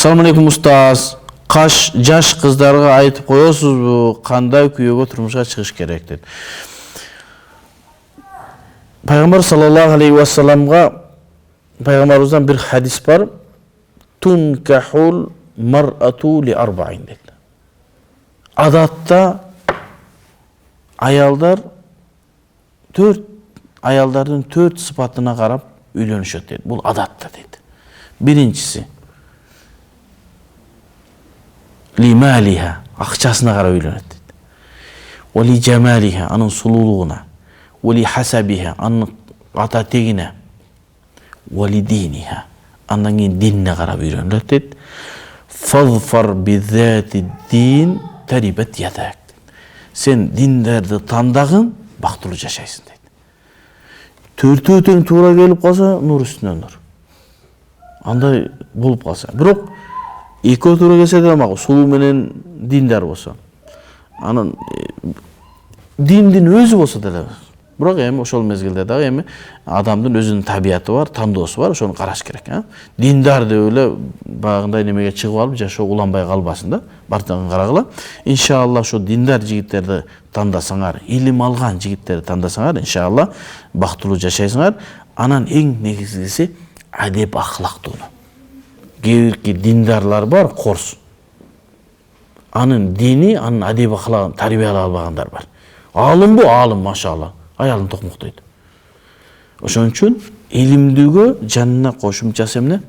Assalamu alaikum ustaz. Жаш кыздарга айтып коесузбу, кандай күйөөгө турмушка чыгыш керек деп. Пайгамбар саллаллаху алейхи ва салламга пайгамбарыбыздан бир хадис бар. Тункахул мар'ату ли арбаин деп. Адатта аялдардын 4 сыпатына карап үйлөнүшөт дейт. Бул адатта дейт. Биринчиси лималиха, акчасына карап үйлөнөт дейт. Вали жамалиха, анын сулуулугуна. Вали хасабиха, анын ата тегине. Вали диниха, андан кийин динине карап үйлөнөт дейт. Фазфар bizati din тарибат ядак. Сен диндерди тандагын, бактылуу жашайсың дейт. Төртөө тең туура келип калса, нур үстүнөн нур. Андай болуп калса. Бирок экөө туура келсе да мага сулуу менен диндар болсо. Анын диндин өзү болсо деле. Бирок эми ошол мезгилде дагы эми адамдын өзүнүн табияты бар, тандоосу бар, ошону караш керек, Диндар деп эле багындай немеге чыгып алып жашоо уланбай калбасын да. Бартын карагыла. Иншалла ошо диндар жигиттерди тандасаңар, илим алган жигиттерди тандасаңар, иншалла бактылуу жашайсыңар. Анан эң негизгиси адеп ахлактууну. Кээбирки диндарлар бар, корс. Анын дини, анын адеп ахлагын тарбиялай албагандар бар. Алым бу, алым, машалла. Аялын токмуктойт. Ошон үчүн илимдүүгө жанына кошумчасы эмне?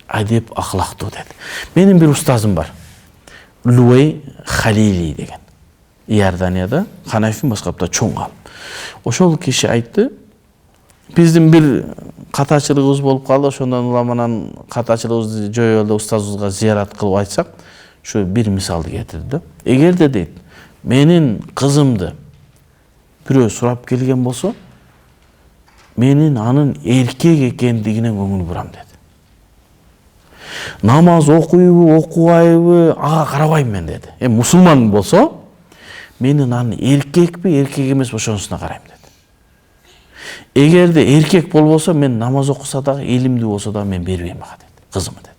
Адеп ахлактуу деді. Менин бир устазым бар. Луэй Халили деген. Иорданияда, Ханафи мазхабта чоң алым. Ошол киши айтты, биздин бир катачылыгыбыз болуп калды, ошондон уламанан катачылыгыбызды жоёбу устазыбызга зыярат кылып айтсак, şu bir misalды кетирди. Эгерде дейт, менин кызымды бирөө сурап келген болсо, менин анын эркек экендигине көңүл бурам деди. Намаз окуйбу, окубайбы, ага карабайм мен деди. Мусулман болсо, менин анын эркекпи, эркек эмес ошонусуна карайм деди. Эгерде эркек болбосо, мен намаз окуса дагы, илимдүү болсо дагы мен бербейм ага деди, кызымы деди.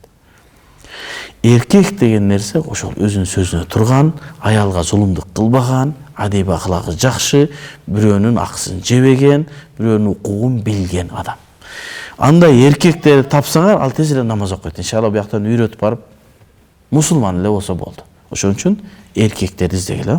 Эркек деген нерсе ошол өзүнүн сөзүнө турган, аялга зулумдук кылбаган, адеп ахлагы жакшы, бирөөнүн акысын жебеген, бирөөнүн укугун билген адам. Андай эркектерди тапсаңар, ал тез эле намаз окуйт. Иншалла бияктан үйрөтүп барып, мусулман эле болсо болду. Ошон үчүн эркектерди издегиле.